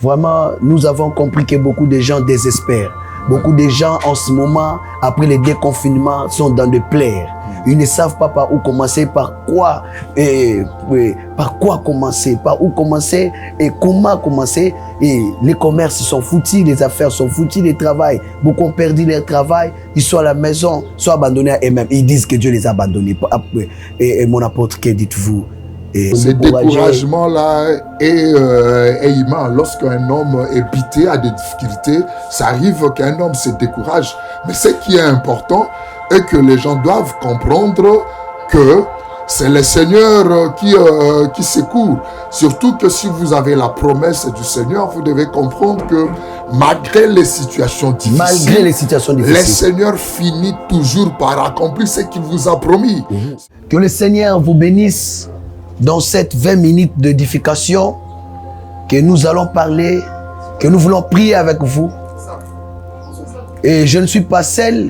Vraiment, nous avons compris que beaucoup de gens désespèrent. Beaucoup de gens en ce moment, après le déconfinement, sont dans des plaies. Ils ne savent pas par où commencer, par quoi commencer, par où commencer et comment commencer. Et les commerces sont foutus, les affaires sont foutues, le travail. Beaucoup ont perdu leur travail, ils sont à la maison, sont abandonnés à eux-mêmes. Ils disent que Dieu les a abandonnés. Et mon apôtre, que dites-vous? Ce découragement-là est immense. Lorsqu'un homme est buté à des difficultés, ça arrive qu'un homme se décourage. Mais ce qui est important est que les gens doivent comprendre que c'est le Seigneur qui secourt. Surtout que si vous avez la promesse du Seigneur, vous devez comprendre que malgré les situations difficiles, le Seigneur finit toujours par accomplir ce qu'il vous a promis. Que le Seigneur vous bénisse dans cette 20 minutes d'édification que nous allons parler, que nous voulons prier avec vous. Et je ne suis pas seul,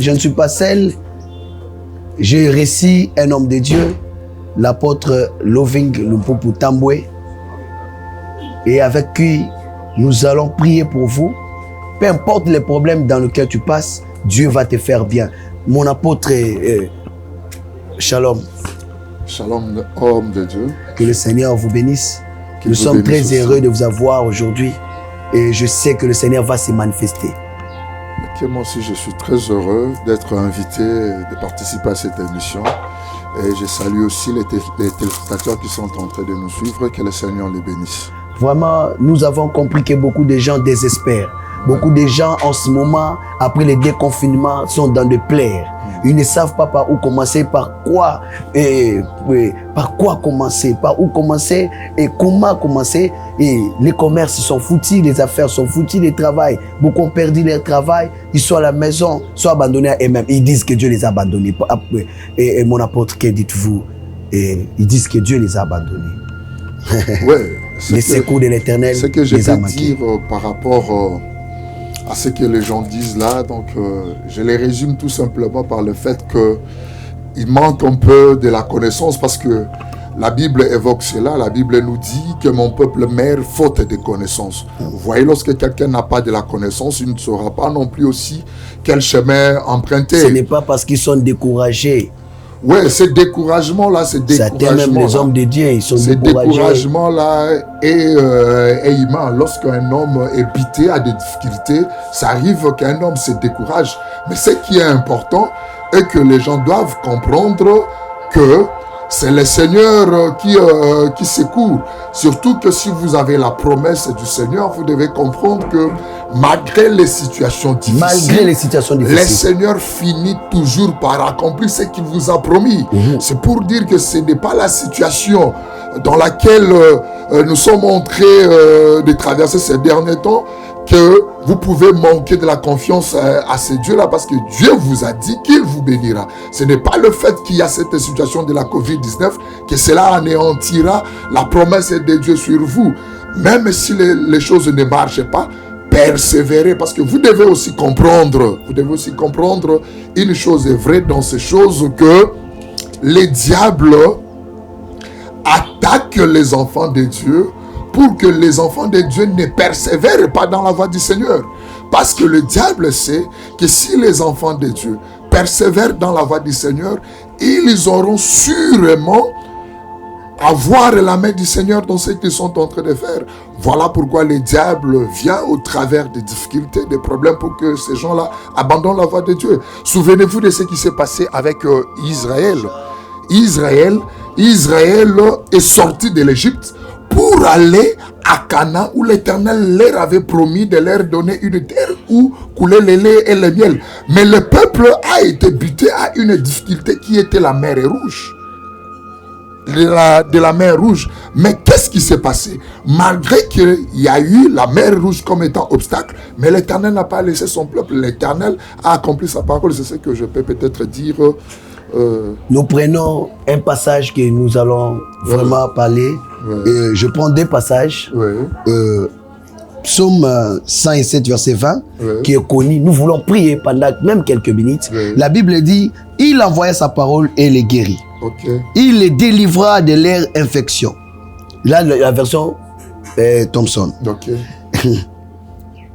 J'ai reçu un homme de Dieu, l'apôtre Loving Lumpupu Tambwe, et avec qui nous allons prier pour vous. Peu importe les problèmes dans lesquels tu passes, Dieu va te faire bien. Mon apôtre, shalom. Shalom, homme de Dieu. Que le Seigneur vous bénisse. Nous sommes très heureux de vous avoir aujourd'hui et je sais que le Seigneur va se manifester. Okay, moi aussi, je suis très heureux d'être invité, de participer à cette émission. Et je salue aussi les téléspectateurs qui sont en train de nous suivre. Que le Seigneur les bénisse. Vraiment, nous avons compris que beaucoup de gens désespèrent. Beaucoup de gens en ce moment, après le déconfinement, sont dans des plaies. Ils ne savent pas par où commencer, par quoi commencer, par où commencer et comment commencer. Et les commerces sont foutus, les affaires sont foutues, le travail. Beaucoup ont perdu leur travail, ils sont à la maison, sont abandonnés à eux-mêmes. Ils disent que Dieu les a abandonnés. Et mon apôtre, que dites-vous? Ils disent que Dieu les a abandonnés. Ouais, les secours de l'Éternel. Ce que je peux dire par rapport à ce que les gens disent là, donc je les résume tout simplement par le fait qu'il manque un peu de la connaissance, parce que la Bible évoque cela. La Bible nous dit que mon peuple meurt faute de connaissance. Vous voyez, lorsque quelqu'un n'a pas de la connaissance, il ne saura pas non plus aussi quel chemin emprunter. Ce n'est pas parce qu'ils sont découragés. Oui, ce découragement-là, même les hommes de Dieu, ils sont découragés. Ce découragement-là est immense. Lorsqu'un homme est buté à des difficultés, ça arrive qu'un homme se décourage. Mais ce qui est important est que les gens doivent comprendre que c'est le Seigneur qui secourt. Surtout que si vous avez la promesse du Seigneur, vous devez comprendre que malgré les situations difficiles, le Seigneur finit toujours par accomplir ce qu'il vous a promis. C'est pour dire que ce n'est pas la situation dans laquelle nous sommes en train de traverser ces derniers temps que vous pouvez manquer de la confiance à ce Dieu-là, parce que Dieu vous a dit qu'il vous bénira. Ce n'est pas le fait qu'il y a cette situation de la COVID-19 que cela anéantira la promesse de Dieu sur vous. Même si les choses ne marchent pas, persévérez, parce que vous devez aussi comprendre une chose est vraie dans ces choses, que les diables attaquent les enfants de Dieu pour que les enfants de Dieu ne persévèrent pas dans la voie du Seigneur. Parce que le diable sait que si les enfants de Dieu persévèrent dans la voie du Seigneur, ils auront sûrement à voir la main du Seigneur dans ce qu'ils sont en train de faire. Voilà pourquoi le diable vient au travers des difficultés, des problèmes, pour que ces gens-là abandonnent la voie de Dieu. Souvenez-vous de ce qui s'est passé avec Israël. Israël est sorti de l'Égypte pour aller à Canaan, où l'Éternel leur avait promis de leur donner une terre où coulait le lait et le miel. Mais le peuple a été buté à une difficulté qui était la mer Rouge. De la mer Rouge. Mais qu'est-ce qui s'est passé? Malgré qu'il y a eu la mer Rouge comme étant obstacle, mais l'Éternel n'a pas laissé son peuple. L'Éternel a accompli sa parole. C'est ce que je peux peut-être dire. Nous prenons un passage que nous allons vraiment parler. Je prends deux passages. Psaume 107, verset 20, qui est connu. Nous voulons prier pendant même quelques minutes. La Bible dit, il envoya sa parole et les guérit. Il les délivra de leur infection. Là, la version Thompson.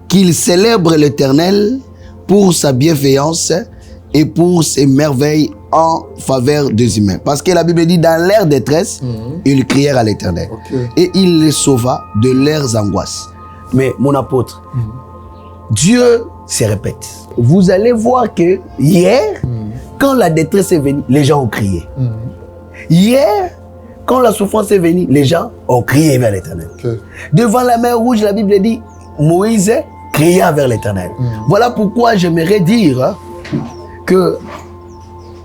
qu'il célèbre l'Éternel pour sa bienveillance et pour ses merveilles en faveur des humains. Parce que la Bible dit, dans leur détresse, ils crièrent à l'Éternel. Et il les sauva de leurs angoisses. Mais mon apôtre, Dieu se répète. Vous allez voir que hier, quand la détresse est venue, les gens ont crié. Hier, quand la souffrance est venue, les gens ont crié vers l'Éternel. Devant la mer Rouge, la Bible dit, Moïse cria vers l'Éternel. Voilà pourquoi j'aimerais dire que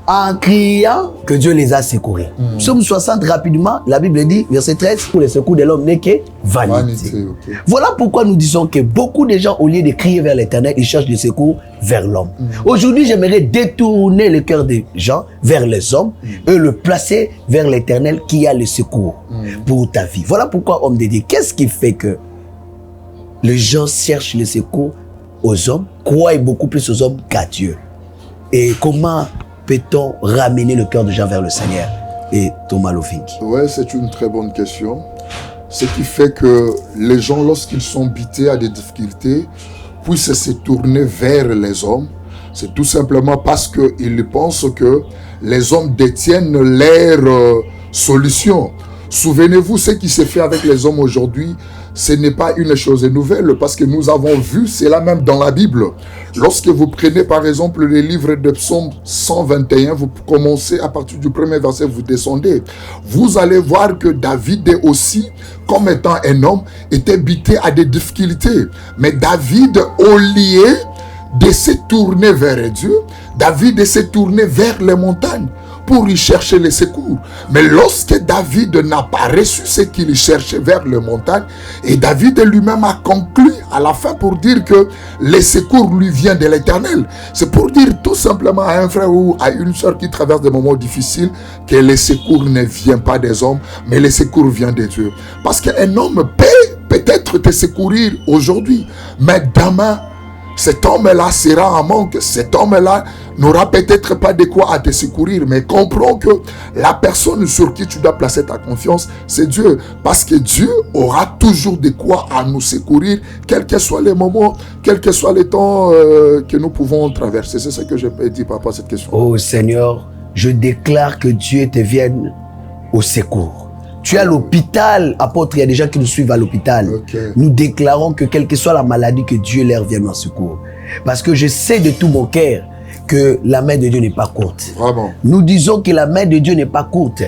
en criant que Dieu les a secourus. Psaume 60 rapidement, la Bible dit, verset 13, pour les secours de l'homme n'est que vanité. Voilà pourquoi nous disons que beaucoup de gens, au lieu de crier vers l'Éternel, ils cherchent des secours vers l'homme. Aujourd'hui, j'aimerais détourner le cœur des gens vers les hommes et le placer vers l'Éternel qui a le secours pour ta vie. Voilà pourquoi, homme de Dieu, qu'est-ce qui fait que les gens cherchent le secours aux hommes, croient beaucoup plus aux hommes qu'à Dieu? Et comment peut-on ramener le cœur des gens vers le Seigneur? Et Thomas Lofink. Oui, c'est une très bonne question. Ce qui fait que les gens, lorsqu'ils sont butés à des difficultés, puissent se tourner vers les hommes, c'est tout simplement parce qu'ils pensent que les hommes détiennent leur solution. Souvenez-vous, ce qui s'est fait avec les hommes aujourd'hui, ce n'est pas une chose nouvelle parce que nous avons vu cela même dans la Bible. Lorsque vous prenez par exemple le livre de Psaume 121, vous commencez à partir du premier verset, vous descendez. Vous allez voir que David aussi, comme étant un homme, était buté à des difficultés. Mais David, au lieu de se tourner vers Dieu, David s'est tourné vers les montagnes pour y chercher les secours. Mais lorsque David n'a pas reçu ce qu'il cherchait vers les montagnes, et David lui-même a conclu à la fin pour dire que les secours lui viennent de l'Éternel. C'est pour dire tout simplement à un frère ou à une soeur qui traverse des moments difficiles que les secours ne viennent pas des hommes, mais les secours viennent de Dieu. Parce qu'un homme peut peut-être te secourir aujourd'hui, mais demain, cet homme-là sera en manque. Cet homme-là n'aura peut-être pas de quoi à te secourir. Mais comprends que la personne sur qui tu dois placer ta confiance, c'est Dieu. Parce que Dieu aura toujours de quoi à nous secourir, quels que soient les moments, quels que soient les temps que nous pouvons traverser. C'est ce que je peux dire par rapport à cette question. Oh Seigneur, je déclare que Dieu te vienne au secours. Tu es à l'hôpital, apôtre, il y a des gens qui nous suivent à l'hôpital. Nous déclarons que quelle que soit la maladie, que Dieu leur vienne en secours. Parce que je sais de tout mon cœur que la main de Dieu n'est pas courte. Vraiment. Nous disons que la main de Dieu n'est pas courte.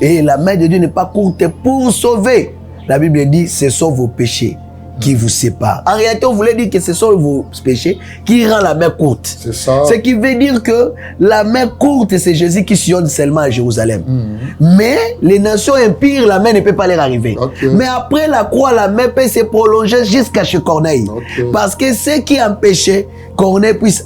Et la main de Dieu n'est pas courte pour sauver. La Bible dit, ce sont vos péchés qui vous séparent. En réalité, on voulait dire que ce sont vos péchés qui rendent la main courte. C'est ça. Ce qui veut dire que la main courte, c'est Jésus qui sillonne seulement à Jérusalem. Mais les nations impires, la main ne peut pas leur arriver. Mais après la croix, la main peut se prolonger jusqu'à chez Corneille. Parce que ce qui empêchait Corneille puisse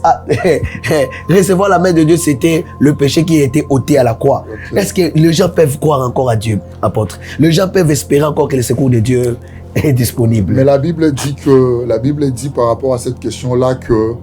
recevoir la main de Dieu, c'était le péché qui était ôté à la croix. Est-ce que les gens peuvent croire encore à Dieu, apôtre? Les gens peuvent espérer encore que le secours de Dieu est disponible. Mais la Bible dit par rapport à cette question-là que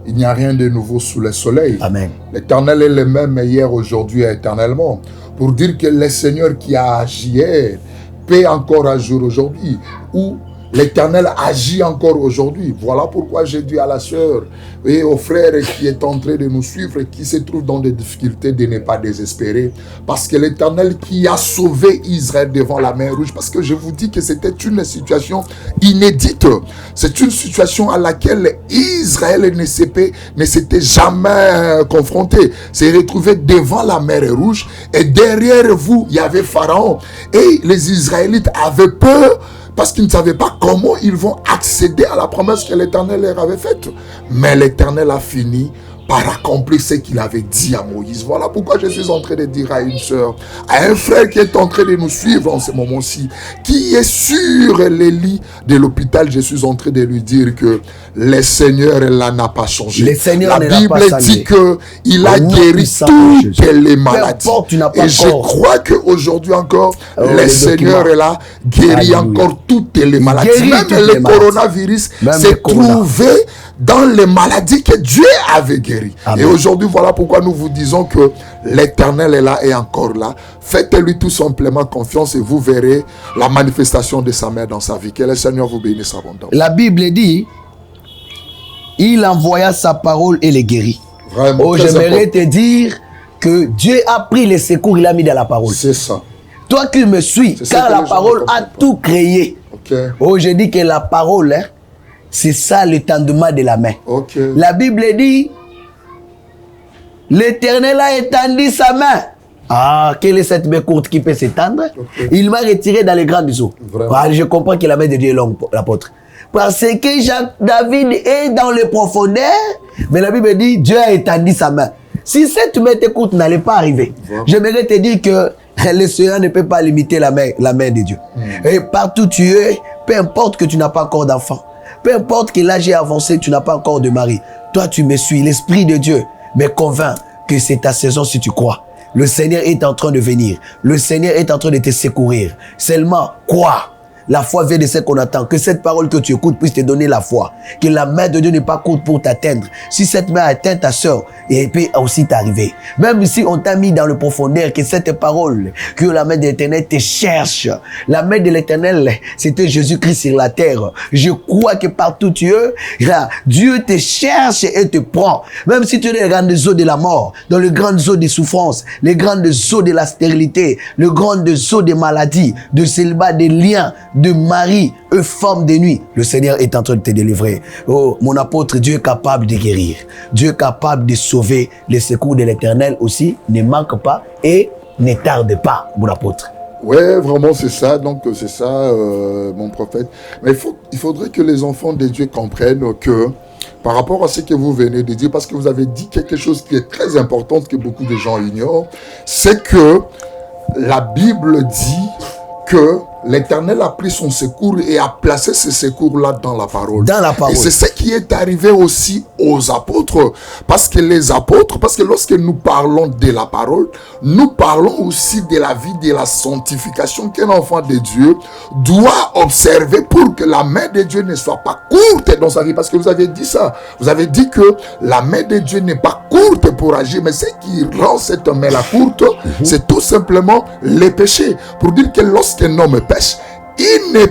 il n'y a rien de nouveau sous le soleil. Amen. L'Éternel est le même hier, aujourd'hui et éternellement. Pour dire que le Seigneur qui a agi hier peut encore agir aujourd'hui. Ou l'Éternel agit encore aujourd'hui. Voilà pourquoi j'ai dit à la sœur et au frère qui est en train de nous suivre et qui se trouve dans des difficultés de ne pas désespérer. Parce que l'Éternel qui a sauvé Israël devant la mer Rouge, parce que je vous dis que c'était une situation inédite. C'est une situation à laquelle Israël ne s'était jamais confronté. C'est retrouvé devant la mer Rouge et derrière vous, il y avait Pharaon. Et les Israélites avaient peur parce qu'ils ne savaient pas comment ils vont accéder à la promesse que l'Éternel leur avait faite. Mais l'Éternel a fini par accomplir ce qu'il avait dit à Moïse. Voilà pourquoi je suis en train de dire à une sœur, à un frère qui est en train de nous suivre en ce moment-ci, qui est sur les lits de l'hôpital, je suis en train de lui dire que le Seigneur là n'a pas changé. La Bible dit qu'il a guéri toutes les maladies. Et je crois qu'aujourd'hui encore, le Seigneur est là, guérit encore toutes les maladies. Même le coronavirus s'est trouvé dans les maladies que Dieu avait guéries. guéri. Amen. Et aujourd'hui, voilà pourquoi nous vous disons que l'Éternel est là et encore là. Faites-lui tout simplement confiance et vous verrez la manifestation de sa main dans sa vie. Que le Seigneur vous bénisse abondamment. La Bible dit, il envoya sa parole et les guérit. Vraiment, Oh, j'aimerais te dire que Dieu a pris les secours, il a mis dans la parole. C'est ça. Toi qui me suis, C'est ça car que la les gens parole ne a comprennent tout créé. Ok. Oh, je dis que la parole, hein, c'est ça l'étendement de la main. Ok. La Bible dit, l'Éternel a étendu sa main. Ah, quelle est cette main courte qui peut s'étendre? Ok. Il m'a retiré dans les grandes eaux. Vraiment. Ah, je comprends que la main de Dieu est longue, l'apôtre. Parce que David est dans les profondeurs, mais la Bible dit, Dieu a étendu sa main. Si cette main te courte n'allait pas arriver, Vraiment. j'aimerais te dire que le Seigneur ne peut pas limiter la main de Dieu. Et partout tu es, peu importe que tu n'as pas encore d'enfant, peu importe que l'âge est avancé, tu n'as pas encore de mari, toi tu me suis, l'Esprit de Dieu me convainc que c'est ta saison si tu crois. Le Seigneur est en train de venir. Le Seigneur est en train de te secourir. Seulement, crois. La foi vient de ce qu'on attend. Que cette parole que tu écoutes puisse te donner la foi. Que la main de Dieu n'est pas courte pour t'atteindre. Si cette main atteint ta soeur, elle peut aussi t'arriver. Même si on t'a mis dans le profondeur, que cette parole, que la main de l'Éternel te cherche. La main de l'Éternel, c'était Jésus-Christ sur la terre. Je crois que partout tu es, Dieu te cherche et te prend. Même si tu es dans les grandes eaux de la mort, dans les grandes eaux des souffrances, les grandes eaux de la stérilité, les grandes eaux des maladies, de célibat, des liens, de mari, femme de nuit, le Seigneur est en train de te délivrer. Oh, mon apôtre, Dieu est capable de guérir. Dieu est capable de sauver. Les secours de l'Éternel aussi ne manquent pas et ne tardent pas, mon apôtre. Ouais, vraiment, c'est ça. Donc, c'est ça, mon prophète. Mais il faudrait que les enfants de Dieu comprennent que, par rapport à ce que vous venez de dire, parce que vous avez dit quelque chose qui est très important, que beaucoup de gens ignorent, c'est que la Bible dit que l'Éternel a pris son secours et a placé ce secours-là dans la parole. Dans la parole. Et c'est ce qui est arrivé aussi aux apôtres. Parce que les apôtres, parce que lorsque nous parlons de la parole, nous parlons aussi de la vie, de la sanctification qu'un enfant de Dieu doit observer pour que la main de Dieu ne soit pas courte dans sa vie. Parce que vous avez dit ça. Vous avez dit que la main de Dieu n'est pas courte pour agir, mais ce qui rend cette main-là courte, c'est tout simplement les péchés. Pour dire que lorsqu'un homme pêche, il ne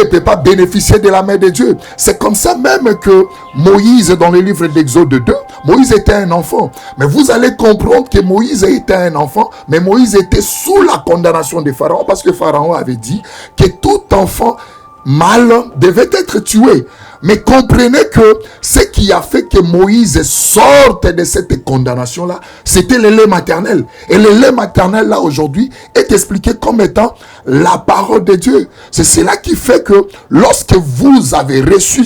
peut pas bénéficier de la main de Dieu. C'est comme ça même que Moïse, dans le livre d'Exode 2, Moïse était un enfant. Mais vous allez comprendre que Moïse était un enfant, mais Moïse était sous la condamnation de Pharaon, parce que Pharaon avait dit que tout enfant mâle devait être tué. Mais comprenez que ce qui a fait que Moïse sorte de cette condamnation-là, c'était le lait maternel. Et le lait maternel, là, aujourd'hui, est expliqué comme étant la parole de Dieu. C'est cela qui fait que lorsque vous avez reçu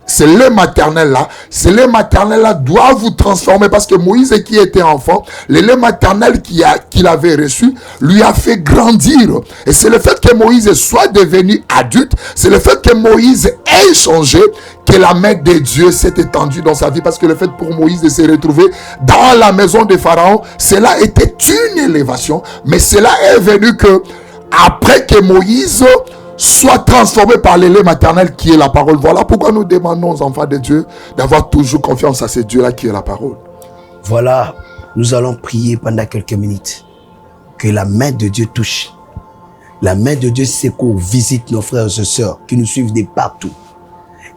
ce lait maternel-là doit vous transformer, parce que Moïse qui était enfant, le lait maternel qu'il avait reçu lui a fait grandir. Et c'est le fait que Moïse soit devenu adulte, c'est le fait que Moïse ait changé, que la main de Dieu s'est étendue dans sa vie. Parce que le fait pour Moïse de se retrouver dans la maison de Pharaon, cela était une élévation, mais cela est venu que après que Moïse soit transformé par le lait maternel qui est la parole. Voilà pourquoi nous demandons aux enfants de Dieu d'avoir toujours confiance à ce Dieu-là qui est la parole. Voilà, nous allons prier pendant quelques minutes. Que la main de Dieu touche. La main de Dieu secoue, visite nos frères et sœurs qui nous suivent de partout.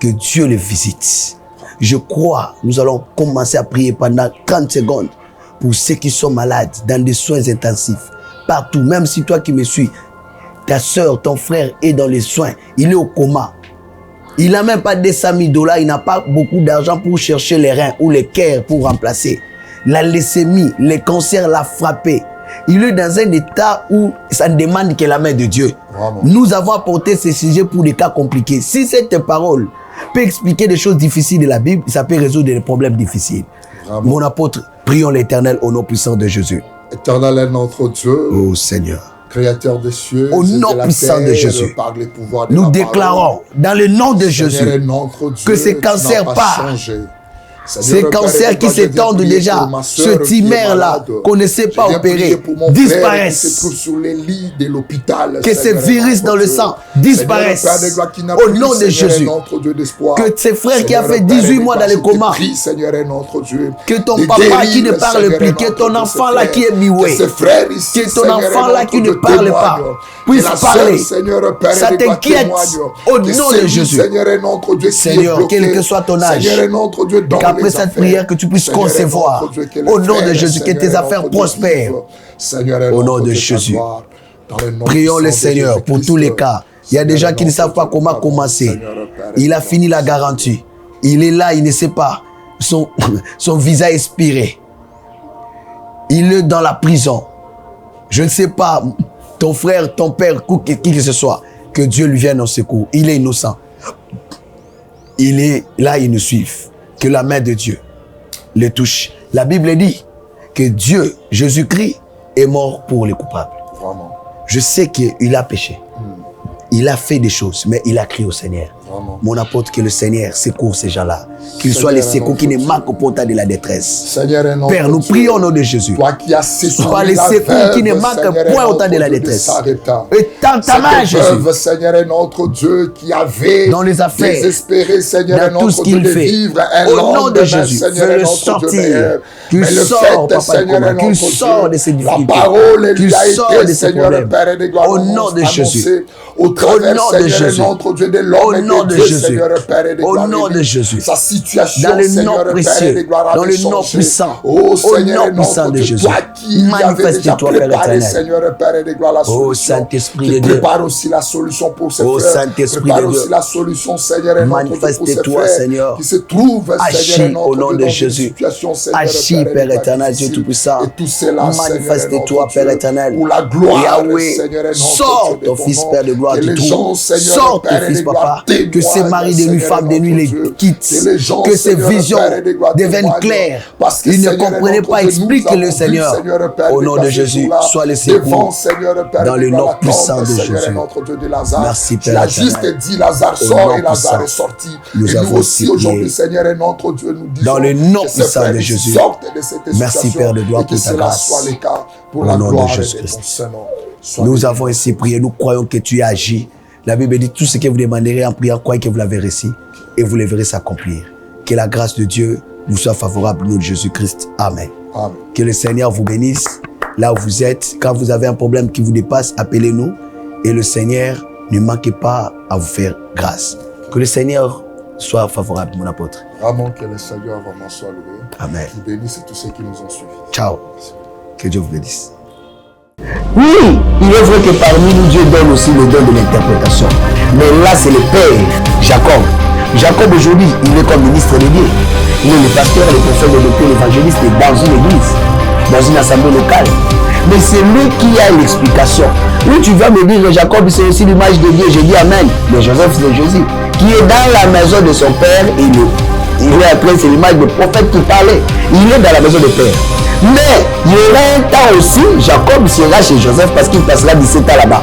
Que Dieu les visite. Je crois, nous allons commencer à prier pendant 30 secondes pour ceux qui sont malades, dans des soins intensifs. Partout, même si toi qui me suis, ta soeur, ton frère est dans les soins, il est au coma. Il n'a même pas 200 000 $, il n'a pas beaucoup d'argent pour chercher les reins ou les cœurs pour remplacer. La leucémie, les cancers l'a frappé. Il est dans un état où ça ne demande que la main de Dieu. Vraiment. Nous avons apporté ce sujet pour des cas compliqués. Si cette parole peut expliquer des choses difficiles de la Bible, ça peut résoudre des problèmes difficiles. Vraiment. Mon apôtre, prions l'Éternel au nom puissant de Jésus. Éternel est notre Dieu, Oh Seigneur. Créateur des cieux, Au et de nom la puissant terre, de Jésus, par les pouvoirs de nous la déclarons parole. dans le nom de Seigneur Jésus est notre Dieu, que ces tu n'as cancers pas partent. changé. Ces cancers qui s'étendent déjà, ce tumeur-là, qu'on ne sait pas opérer, disparaissent. Sur les lits de l'hôpital. Que ces virus dans le sang disparaissent. Au nom de Jésus. Que ces frères qui ont fait 18 mois dans le coma, que ton papa qui ne parle plus, que ton enfant là qui est mioué, que ton enfant là qui ne parle pas, puisse parler. Ça t'inquiète au nom de Jésus. Seigneur, quel que soit ton âge, qu'après cette prière que tu puisses concevoir, au nom de Jésus, que tes affaires prospèrent. Au nom de Jésus. Prions le Seigneur pour tous les cas. Il y a des gens qui ne savent pas comment commencer. Il a fini la garantie. Il est là, il ne sait pas. Son visa est expiré. Il est dans la prison. Je ne sais pas, ton frère, ton père, qui que ce soit, que Dieu lui vienne au secours. Il est innocent. Il est là, il nous suit. Que la main de Dieu le touche. La Bible dit que Dieu, Jésus-Christ, est mort pour les coupables. Vraiment. Je sais qu'il a péché. Il a fait des choses, mais il a crié au Seigneur. Vraiment. Mon apôtre, que le Seigneur secoue ces gens-là. Qu'ils soient les secours qui ne manquent pas au temps de la détresse. Seigneur, Père, nous prions au nom de Jésus. Toi qui as sois les secours qui ne manquent point au temps de la détresse. Et tends ta main, Jésus. Seigneur est notre Dieu qui avait dans les affaires, désespéré, Seigneur, dans tout ce qu'il fait. Au nom de Jésus, fais-le sortir. Qu'il sorte, Papa, qu'il sorte de ces difficultés. Qu'il sorte de ces problèmes. Au nom de Jésus. Au nom de Jésus. Au nom de Jésus. Au nom de Jésus. Sa situation, dans le nom précieux, dans le nom puissant, au nom puissant de Jésus. Manifeste-toi, Père éternel. Oh Saint-Esprit de Dieu. Prépare aussi la solution pour ces frères. Saint-Esprit de Dieu. Aussi la solution, Seigneur, manifeste-toi, Seigneur. Qui se trouve, agis au nom de Jésus. Agis, Père éternel, Dieu Tout-Puissant. Manifeste-toi, Père éternel. Pour la gloire, Yahweh, sors ton Fils, Père de gloire du trône. Sors ton Fils, Papa. Que ces maris de nuit, femmes de nuit les quittent. Que ces visions deviennent claires. Ils ne comprenaient pas. Explique-le, Seigneur. Au nom de Jésus, sois le secours. Dans le nom puissant de Jésus. Merci, Père éternel. Dit Lazare sort et Lazare est sorti. Nous avons aussi aujourd'hui, Seigneur est notre Dieu, nous disons dans le nom puissant de Jésus. Merci, Père de gloire, pour ta grâce. Au nom de Jésus-Christ. Nous avons ici prié, nous croyons que tu agis. La Bible dit tout ce que vous demanderez en priant, croyez que vous l'avez reçu et vous le verrez s'accomplir. Que la grâce de Dieu vous soit favorable au nom de Jésus-Christ. Amen. Amen. Que le Seigneur vous bénisse là où vous êtes. Quand vous avez un problème qui vous dépasse, appelez-nous et le Seigneur ne manquez pas à vous faire grâce. Que le Seigneur soit favorable, mon apôtre. Vraiment que le Seigneur vraiment soit loué. Amen. Qu'il bénisse tous ceux qui nous ont suivis. Ciao. Que Dieu vous bénisse. Oui, il est vrai que parmi nous, Dieu donne aussi le don de l'interprétation. Mais là, c'est le Père, Jacob. Jacob, aujourd'hui, il est comme ministre de Dieu. Il est le pasteur, le prophète, le docteur, l'évangéliste dans une église, dans une assemblée locale. Mais c'est lui qui a l'explication. Oui, tu vas me dire, Jacob, c'est aussi l'image de Dieu. Je dis Amen. Mais Joseph, c'est Jésus, qui est dans la maison de son père. Il est après, c'est l'image du prophète qui parlait. Il est dans la maison de père. Mais il y aura un temps aussi, Jacob sera chez Joseph parce qu'il passera 17 ans là-bas.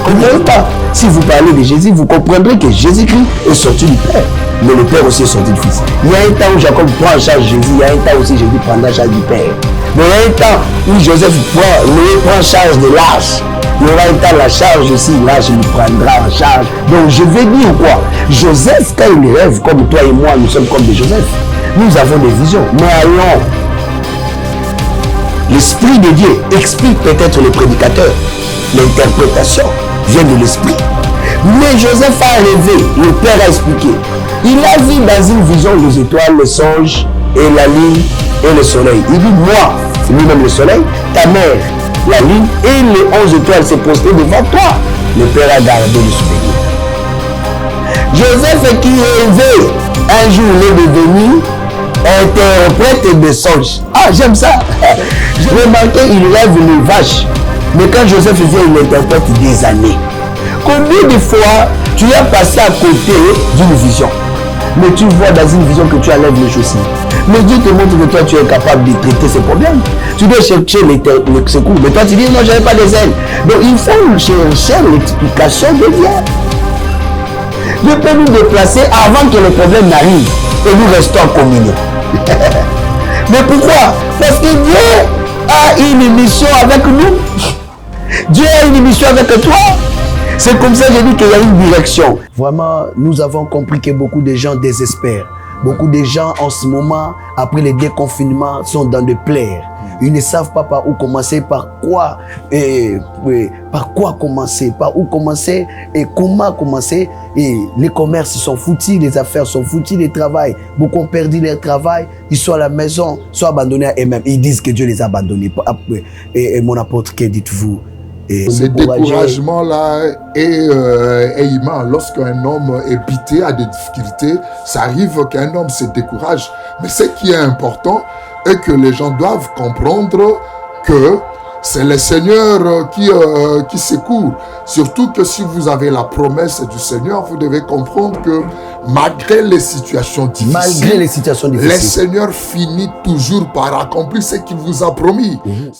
Comprenez pas? Si vous parlez de Jésus, vous comprendrez que Jésus-Christ est sorti du Père. Mais le Père aussi est sorti du Fils. Il y a un temps où Jacob prend en charge Jésus, il y a un temps aussi Jésus prendra en charge du Père. Mais il y a un temps où Joseph prend en charge de l'âge. Il y aura un temps la charge aussi, l'âge lui prendra en charge. Donc je vais dire quoi? Joseph, quand il rêve, comme toi et moi, nous sommes comme des Joseph. Nous avons des visions. Mais allons. L'Esprit de Dieu explique peut-être le prédicateur. L'interprétation vient de l'Esprit. Mais Joseph a rêvé, le Père a expliqué. Il a vu dans une vision les étoiles, les songes, et la lune et le soleil. Il dit, moi, c'est lui-même le soleil, ta mère, la lune et les 11 étoiles s'est posté devant toi. Le Père a gardé le souvenir. Joseph qui rêvait, un jour il est devenu interprète de songes. Ah, j'aime ça. Je remarqué, il rêve une vache. Mais quand Joseph vient, il interprète des années. Combien de fois tu as passé à côté d'une vision, mais tu vois dans une vision que tu enlèves les chaussures. Mais Dieu te montre que toi tu es capable de traiter ces problèmes. Tu dois chercher le secours. Mais toi tu dis non, je n'avais pas des ailes. Donc il faut chercher l'explication de Dieu. Dieu peut nous déplacer avant que le problème n'arrive. et nous restons en communion. Mais pourquoi? Parce que Dieu a une mission avec nous. Dieu a une mission avec toi. C'est comme ça que j'ai dit qu'il y a une direction. Vraiment, nous avons compris que beaucoup de gens désespèrent. Beaucoup de gens en ce moment, après le déconfinement, sont dans des plaies. Ils ne savent pas par où commencer, par quoi commencer, par où commencer et comment commencer. Et les commerces sont foutus, les affaires sont foutues, le travail. Beaucoup ont perdu leur travail, ils sont à la maison, sont abandonnés à eux-mêmes. Ils disent que Dieu les a abandonnés. Et mon apôtre, que dites-vous? Ce découragement-là est immense. Lorsqu'un homme est bité à des difficultés, ça arrive qu'un homme se décourage. Mais ce qui est important est que les gens doivent comprendre que c'est le Seigneur qui secourt. Surtout que si vous avez la promesse du Seigneur, vous devez comprendre que malgré les situations difficiles, le Seigneur finit toujours par accomplir ce qu'il vous a promis.